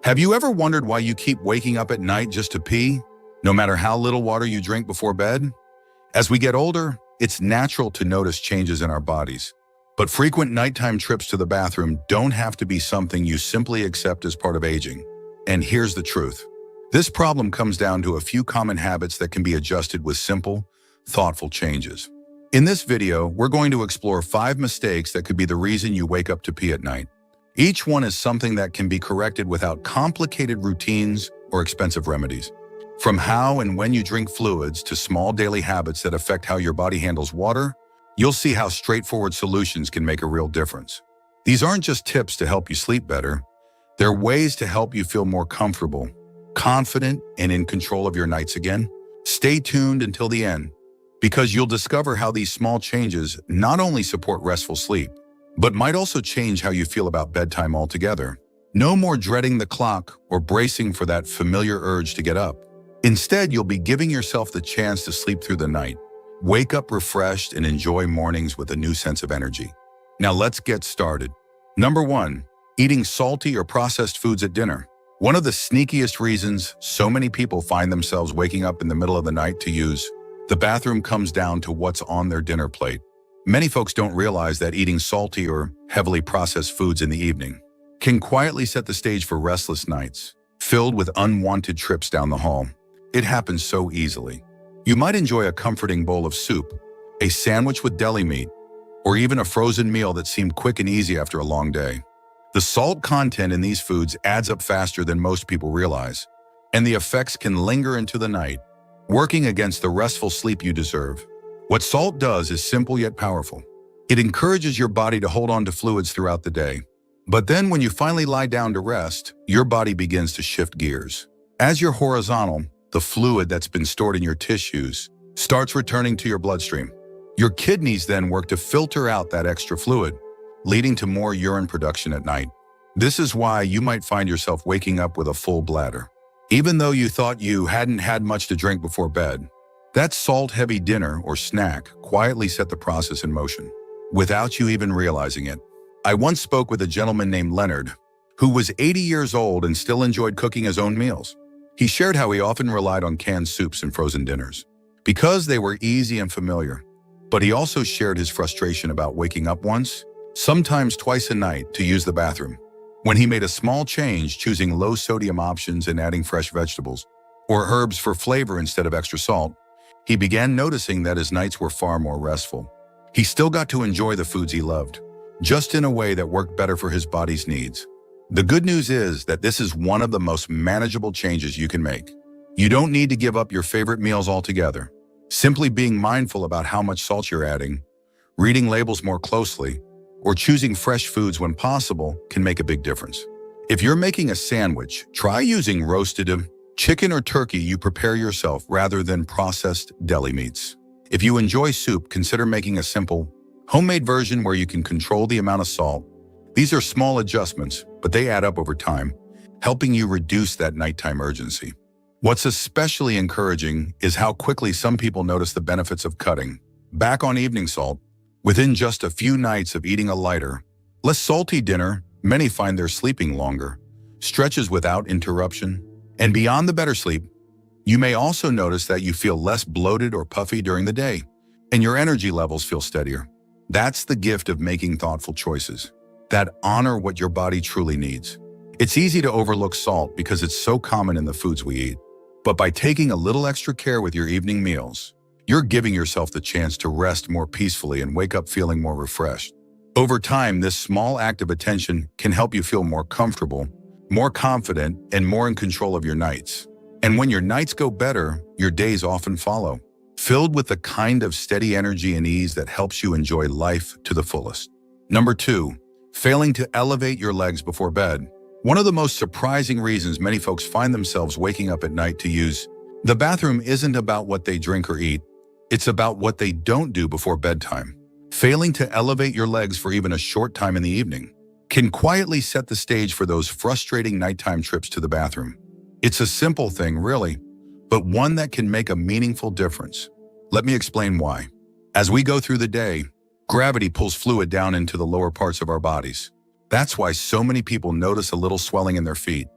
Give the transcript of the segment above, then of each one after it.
Have you ever wondered why you keep waking up at night just to pee, no matter how little water you drink before bed? As we get older, it's natural to notice changes in our bodies. But frequent nighttime trips to the bathroom don't have to be something you simply accept as part of aging. And here's the truth. This problem comes down to a few common habits that can be adjusted with simple, thoughtful changes. In this video, we're going to explore 5 mistakes that could be the reason you wake up to pee at night. Each one is something that can be corrected without complicated routines or expensive remedies. From how and when you drink fluids to small daily habits that affect how your body handles water, you'll see how straightforward solutions can make a real difference. These aren't just tips to help you sleep better. They're ways to help you feel more comfortable, confident, and in control of your nights again. Stay tuned until the end, because you'll discover how these small changes not only support restful sleep, but might also change how you feel about bedtime altogether. No more dreading the clock or bracing for that familiar urge to get up. Instead, you'll be giving yourself the chance to sleep through the night, wake up refreshed, and enjoy mornings with a new sense of energy. Now let's get started. Number 1, eating salty or processed foods at dinner. One of the sneakiest reasons so many people find themselves waking up in the middle of the night to use the bathroom comes down to what's on their dinner plate. Many folks don't realize that eating salty or heavily processed foods in the evening can quietly set the stage for restless nights, filled with unwanted trips down the hall. It happens so easily. You might enjoy a comforting bowl of soup, a sandwich with deli meat, or even a frozen meal that seemed quick and easy after a long day. The salt content in these foods adds up faster than most people realize, and the effects can linger into the night, working against the restful sleep you deserve. What salt does is simple yet powerful. It encourages your body to hold on to fluids throughout the day. But then when you finally lie down to rest, your body begins to shift gears. As you're horizontal, the fluid that's been stored in your tissues starts returning to your bloodstream. Your kidneys then work to filter out that extra fluid, leading to more urine production at night. This is why you might find yourself waking up with a full bladder, even though you thought you hadn't had much to drink before bed. That salt-heavy dinner or snack quietly set the process in motion, without you even realizing it. I once spoke with a gentleman named Leonard, who was 80 years old and still enjoyed cooking his own meals. He shared how he often relied on canned soups and frozen dinners, because they were easy and familiar. But he also shared his frustration about waking up once, sometimes twice a night, to use the bathroom. When he made a small change, choosing low-sodium options and adding fresh vegetables, or herbs for flavor instead of extra salt, he began noticing that his nights were far more restful. He still got to enjoy the foods he loved, just in a way that worked better for his body's needs. The good news is that this is one of the most manageable changes you can make. You don't need to give up your favorite meals altogether. Simply being mindful about how much salt you're adding, reading labels more closely, or choosing fresh foods when possible can make a big difference. If you're making a sandwich, try using roasted chicken or turkey you prepare yourself rather than processed deli meats. If you enjoy soup, consider making a simple, homemade version where you can control the amount of salt. These are small adjustments, but they add up over time, helping you reduce that nighttime urgency. What's especially encouraging is how quickly some people notice the benefits of cutting back on evening salt. Within just a few nights of eating a lighter, less salty dinner, many find they're sleeping longer, stretches without interruption, and beyond the better sleep, you may also notice that you feel less bloated or puffy during the day, and your energy levels feel steadier. That's the gift of making thoughtful choices that honor what your body truly needs. It's easy to overlook salt because it's so common in the foods we eat. But by taking a little extra care with your evening meals, you're giving yourself the chance to rest more peacefully and wake up feeling more refreshed. Over time, this small act of attention can help you feel more comfortable, more confident, and more in control of your nights. And when your nights go better, your days often follow, filled with the kind of steady energy and ease that helps you enjoy life to the fullest. Number 2, failing to elevate your legs before bed. One of the most surprising reasons many folks find themselves waking up at night to use the bathroom isn't about what they drink or eat. It's about what they don't do before bedtime. Failing to elevate your legs for even a short time in the evening can quietly set the stage for those frustrating nighttime trips to the bathroom. It's a simple thing, really, but one that can make a meaningful difference. Let me explain why. As we go through the day, gravity pulls fluid down into the lower parts of our bodies. That's why so many people notice a little swelling in their feet,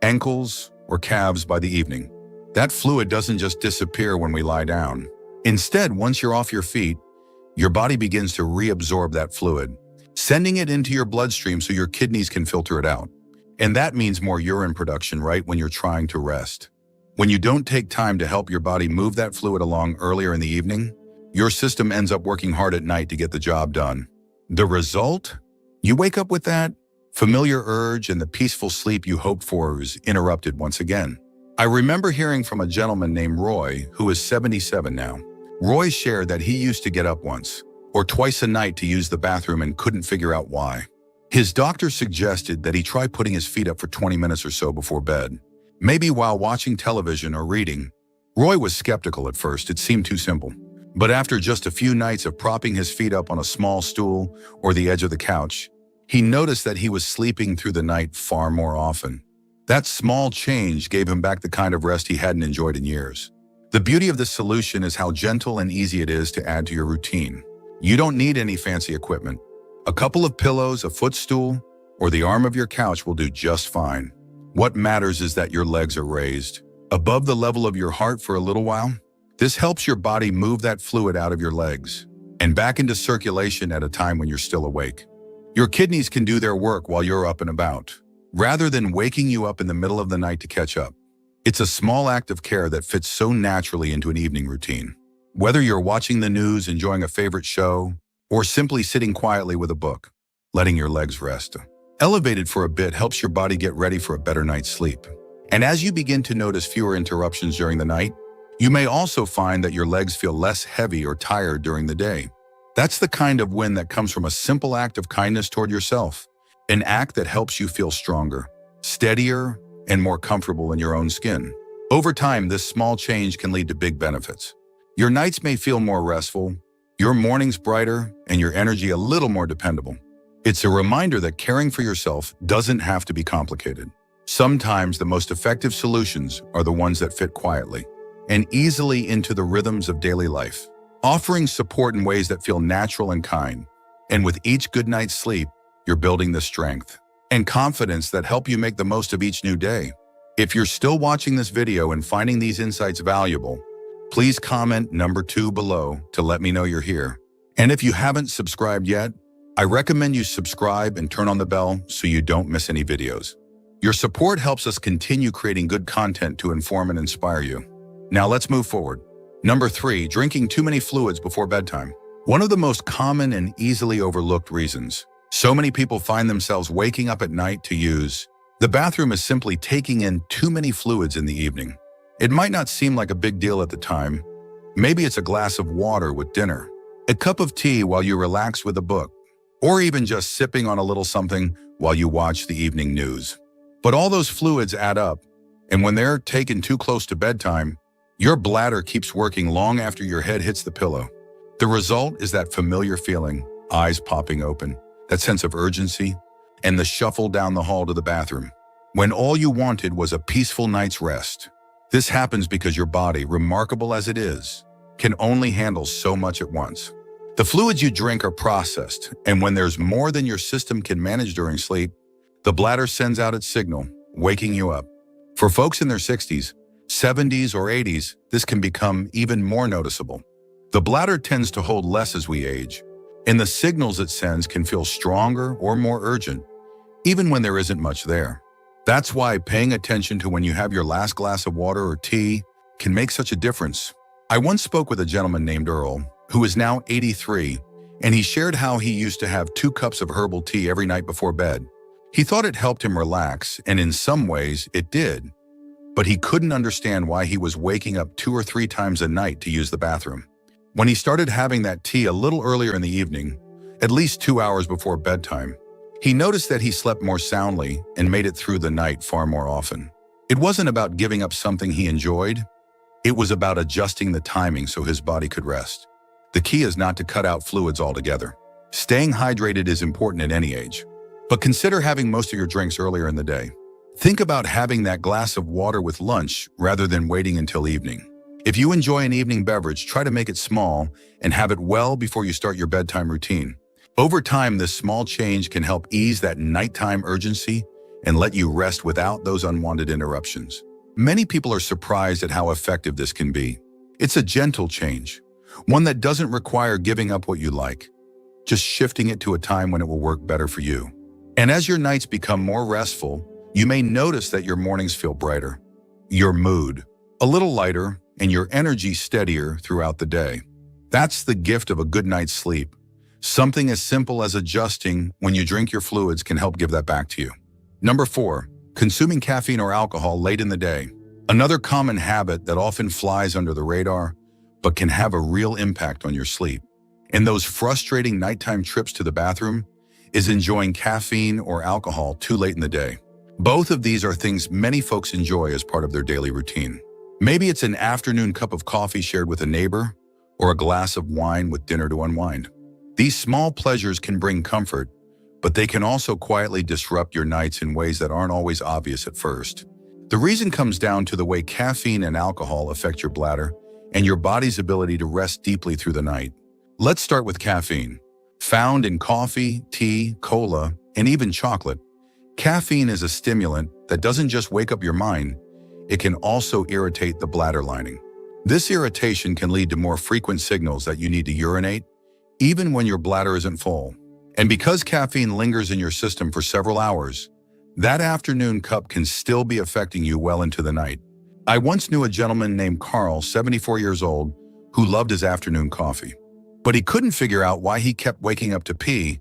ankles, or calves by the evening. That fluid doesn't just disappear when we lie down. Instead, once you're off your feet, your body begins to reabsorb that fluid, sending it into your bloodstream so your kidneys can filter it out. And that means more urine production right when you're trying to rest. When you don't take time to help your body move that fluid along earlier in the evening, your system ends up working hard at night to get the job done. The result? You wake up with that familiar urge, and the peaceful sleep you hoped for is interrupted once again. I remember hearing from a gentleman named Roy, who is 77 now. Roy shared that he used to get up once or twice a night to use the bathroom and couldn't figure out why. His doctor suggested that he try putting his feet up for 20 minutes or so before bed, maybe while watching television or reading. Roy was skeptical at first. It seemed too simple. But after just a few nights of propping his feet up on a small stool or the edge of the couch, he noticed that he was sleeping through the night far more often. That small change gave him back the kind of rest he hadn't enjoyed in years. The beauty of this solution is how gentle and easy it is to add to your routine. You don't need any fancy equipment. A couple of pillows, a footstool, or the arm of your couch will do just fine. What matters is that your legs are raised above the level of your heart for a little while. This helps your body move that fluid out of your legs and back into circulation at a time when you're still awake. Your kidneys can do their work while you're up and about, rather than waking you up in the middle of the night to catch up. It's a small act of care that fits so naturally into an evening routine. Whether you're watching the news, enjoying a favorite show, or simply sitting quietly with a book, letting your legs rest. Elevated for a bit helps your body get ready for a better night's sleep. And as you begin to notice fewer interruptions during the night, you may also find that your legs feel less heavy or tired during the day. That's the kind of win that comes from a simple act of kindness toward yourself, an act that helps you feel stronger, steadier, and more comfortable in your own skin. Over time, this small change can lead to big benefits. Your nights may feel more restful, your mornings brighter, and your energy a little more dependable. It's a reminder that caring for yourself doesn't have to be complicated. Sometimes the most effective solutions are the ones that fit quietly and easily into the rhythms of daily life, offering support in ways that feel natural and kind. And with each good night's sleep, you're building the strength and confidence that help you make the most of each new day. If you're still watching this video and finding these insights valuable, please comment number 2 below to let me know you're here. And if you haven't subscribed yet, I recommend you subscribe and turn on the bell so you don't miss any videos. Your support helps us continue creating good content to inform and inspire you. Now let's move forward. Number 3, drinking too many fluids before bedtime. One of the most common and easily overlooked reasons so many people find themselves waking up at night to use the bathroom is simply taking in too many fluids in the evening. It might not seem like a big deal at the time. Maybe it's a glass of water with dinner, a cup of tea while you relax with a book, or even just sipping on a little something while you watch the evening news. But all those fluids add up, and when they're taken too close to bedtime, your bladder keeps working long after your head hits the pillow. The result is that familiar feeling, eyes popping open, that sense of urgency, and the shuffle down the hall to the bathroom, when all you wanted was a peaceful night's rest. This happens because your body, remarkable as it is, can only handle so much at once. The fluids you drink are processed, and when there's more than your system can manage during sleep, the bladder sends out its signal, waking you up. For folks in their 60s, 70s, or 80s, this can become even more noticeable. The bladder tends to hold less as we age, and the signals it sends can feel stronger or more urgent, even when there isn't much there. That's why paying attention to when you have your last glass of water or tea can make such a difference. I once spoke with a gentleman named Earl, who is now 83, and he shared how he used to have 2 cups of herbal tea every night before bed. He thought it helped him relax, and in some ways it did, but he couldn't understand why he was waking up 2 or 3 times a night to use the bathroom. When he started having that tea a little earlier in the evening, at least 2 hours before bedtime, he noticed that he slept more soundly and made it through the night far more often. It wasn't about giving up something he enjoyed. It was about adjusting the timing so his body could rest. The key is not to cut out fluids altogether. Staying hydrated is important at any age, but consider having most of your drinks earlier in the day. Think about having that glass of water with lunch rather than waiting until evening. If you enjoy an evening beverage, try to make it small and have it well before you start your bedtime routine. Over time, this small change can help ease that nighttime urgency and let you rest without those unwanted interruptions. Many people are surprised at how effective this can be. It's a gentle change, one that doesn't require giving up what you like, just shifting it to a time when it will work better for you. And as your nights become more restful, you may notice that your mornings feel brighter, your mood a little lighter, and your energy steadier throughout the day. That's the gift of a good night's sleep. Something as simple as adjusting when you drink your fluids can help give that back to you. Number 4, consuming caffeine or alcohol late in the day. Another common habit that often flies under the radar, but can have a real impact on your sleep. And those frustrating nighttime trips to the bathroom is enjoying caffeine or alcohol too late in the day. Both of these are things many folks enjoy as part of their daily routine. Maybe it's an afternoon cup of coffee shared with a neighbor, or a glass of wine with dinner to unwind. These small pleasures can bring comfort, but they can also quietly disrupt your nights in ways that aren't always obvious at first. The reason comes down to the way caffeine and alcohol affect your bladder and your body's ability to rest deeply through the night. Let's start with caffeine. Found in coffee, tea, cola, and even chocolate, caffeine is a stimulant that doesn't just wake up your mind, it can also irritate the bladder lining. This irritation can lead to more frequent signals that you need to urinate, even when your bladder isn't full. And because caffeine lingers in your system for several hours, that afternoon cup can still be affecting you well into the night. I once knew a gentleman named Carl, 74 years old, who loved his afternoon coffee. But he couldn't figure out why he kept waking up to pee,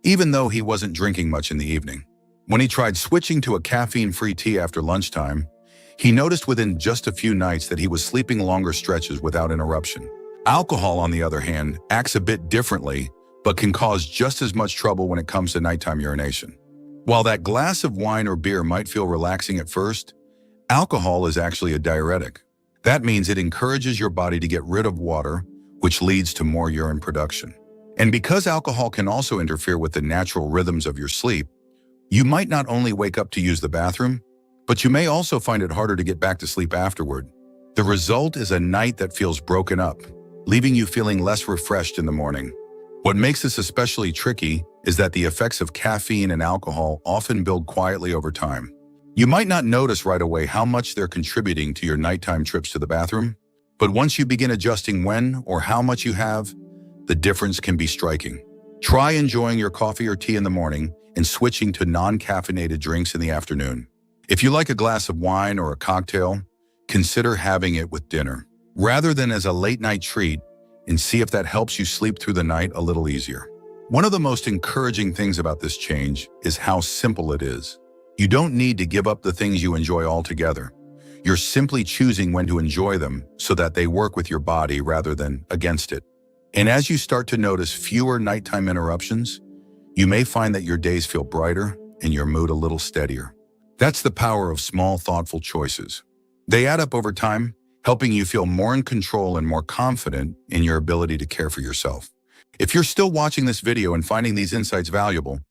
even though he wasn't drinking much in the evening. When he tried switching to a caffeine-free tea after lunchtime, he noticed within just a few nights that he was sleeping longer stretches without interruption. Alcohol, on the other hand, acts a bit differently, but can cause just as much trouble when it comes to nighttime urination. While that glass of wine or beer might feel relaxing at first, alcohol is actually a diuretic. That means it encourages your body to get rid of water, which leads to more urine production. And because alcohol can also interfere with the natural rhythms of your sleep, you might not only wake up to use the bathroom, but you may also find it harder to get back to sleep afterward. The result is a night that feels broken up, leaving you feeling less refreshed in the morning. What makes this especially tricky is that the effects of caffeine and alcohol often build quietly over time. You might not notice right away how much they're contributing to your nighttime trips to the bathroom, but once you begin adjusting when or how much you have, the difference can be striking. Try enjoying your coffee or tea in the morning and switching to non-caffeinated drinks in the afternoon. If you like a glass of wine or a cocktail, consider having it with dinner, rather than as a late-night treat, and see if that helps you sleep through the night a little easier. One of the most encouraging things about this change is how simple it is. You don't need to give up the things you enjoy altogether. You're simply choosing when to enjoy them so that they work with your body rather than against it. And as you start to notice fewer nighttime interruptions, you may find that your days feel brighter and your mood a little steadier. That's the power of small, thoughtful choices. They add up over time, helping you feel more in control and more confident in your ability to care for yourself. If you're still watching this video and finding these insights valuable,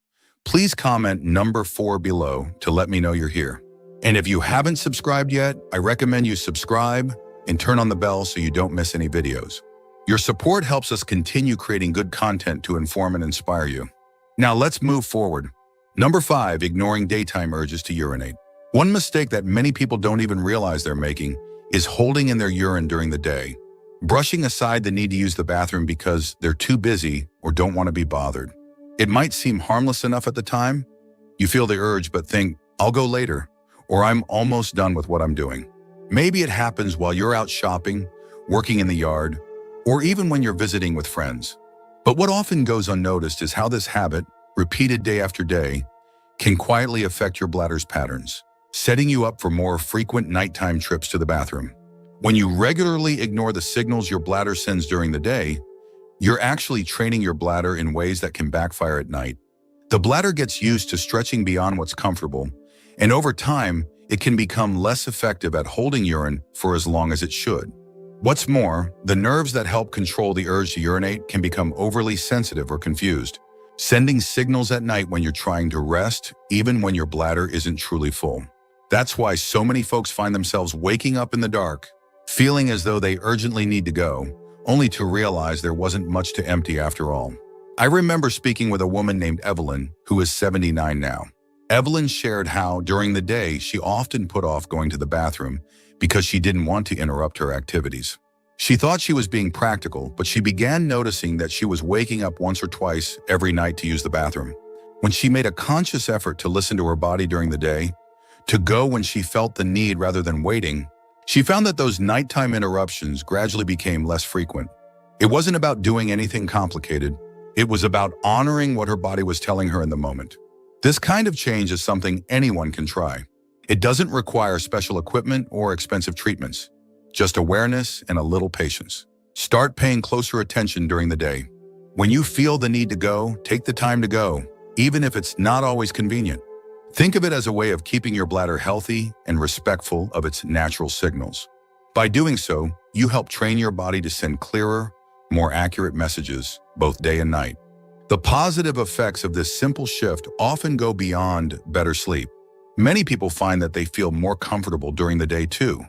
please comment number 4 below to let me know you're here. And if you haven't subscribed yet, I recommend you subscribe and turn on the bell so you don't miss any videos. Your support helps us continue creating good content to inform and inspire you. Now let's move forward. Number 5, ignoring daytime urges to urinate. One mistake that many people don't even realize they're making is holding in their urine during the day, brushing aside the need to use the bathroom because they're too busy or don't want to be bothered. It might seem harmless enough at the time. You feel the urge but think, I'll go later, or I'm almost done with what I'm doing. Maybe it happens while you're out shopping, working in the yard, or even when you're visiting with friends. But what often goes unnoticed is how this habit, repeated day after day, can quietly affect your bladder's patterns, setting you up for more frequent nighttime trips to the bathroom. When you regularly ignore the signals your bladder sends during the day, you're actually training your bladder in ways that can backfire at night. The bladder gets used to stretching beyond what's comfortable, and over time, it can become less effective at holding urine for as long as it should. What's more, the nerves that help control the urge to urinate can become overly sensitive or confused, sending signals at night when you're trying to rest, even when your bladder isn't truly full. That's why so many folks find themselves waking up in the dark, feeling as though they urgently need to go, only to realize there wasn't much to empty after all. I remember speaking with a woman named Evelyn, who is 79 now. Evelyn shared how, during the day, she often put off going to the bathroom because she didn't want to interrupt her activities. She thought she was being practical, but she began noticing that she was waking up once or twice every night to use the bathroom. When she made a conscious effort to listen to her body during the day, to go when she felt the need rather than waiting, she found that those nighttime interruptions gradually became less frequent. It wasn't about doing anything complicated. It was about honoring what her body was telling her in the moment. This kind of change is something anyone can try. It doesn't require special equipment or expensive treatments, just awareness and a little patience. Start paying closer attention during the day. When you feel the need to go, take the time to go, even if it's not always convenient. Think of it as a way of keeping your bladder healthy and respectful of its natural signals. By doing so, you help train your body to send clearer, more accurate messages, both day and night. The positive effects of this simple shift often go beyond better sleep. Many people find that they feel more comfortable during the day too.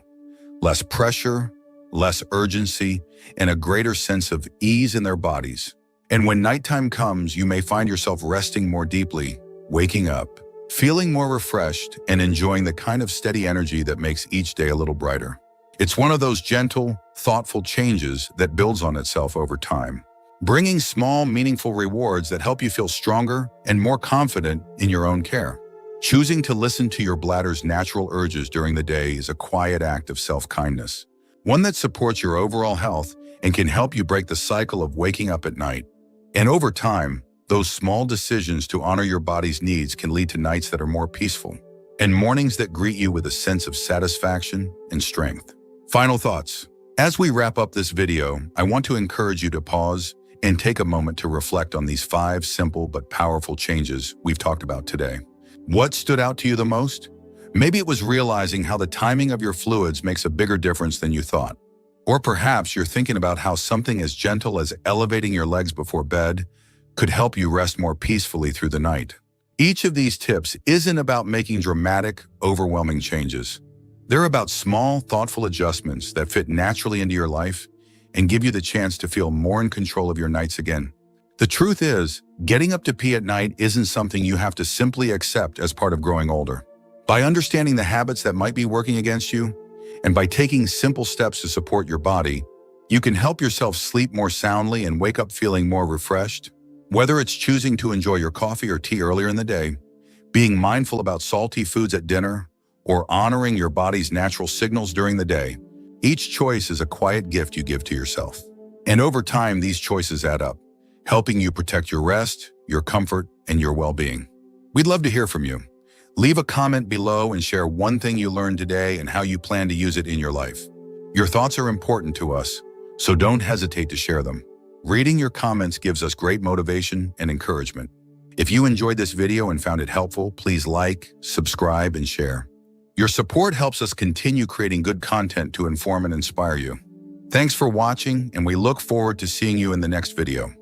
Less pressure, less urgency, and a greater sense of ease in their bodies. And when nighttime comes, you may find yourself resting more deeply, waking up, feeling more refreshed, and enjoying the kind of steady energy that makes each day a little brighter. It's one of those gentle, thoughtful changes that builds on itself over time, bringing small, meaningful rewards that help you feel stronger and more confident in your own care. Choosing to listen to your bladder's natural urges during the day is a quiet act of self-kindness, one that supports your overall health and can help you break the cycle of waking up at night. And over time, those small decisions to honor your body's needs can lead to nights that are more peaceful and mornings that greet you with a sense of satisfaction and strength. Final thoughts. As we wrap up this video, I want to encourage you to pause and take a moment to reflect on these 5 simple but powerful changes we've talked about today. What stood out to you the most? Maybe it was realizing how the timing of your fluids makes a bigger difference than you thought. Or perhaps you're thinking about how something as gentle as elevating your legs before bed could help you rest more peacefully through the night. Each of these tips isn't about making dramatic, overwhelming changes. They're about small, thoughtful adjustments that fit naturally into your life and give you the chance to feel more in control of your nights again. The truth is, getting up to pee at night isn't something you have to simply accept as part of growing older. By understanding the habits that might be working against you, and by taking simple steps to support your body, you can help yourself sleep more soundly and wake up feeling more refreshed. Whether it's choosing to enjoy your coffee or tea earlier in the day, being mindful about salty foods at dinner, or honoring your body's natural signals during the day, each choice is a quiet gift you give to yourself. And over time, these choices add up, helping you protect your rest, your comfort, and your well-being. We'd love to hear from you. Leave a comment below and share one thing you learned today and how you plan to use it in your life. Your thoughts are important to us, so don't hesitate to share them. Reading your comments gives us great motivation and encouragement. If you enjoyed this video and found it helpful, please like, subscribe, and share. Your support helps us continue creating good content to inform and inspire you. Thanks for watching, and we look forward to seeing you in the next video.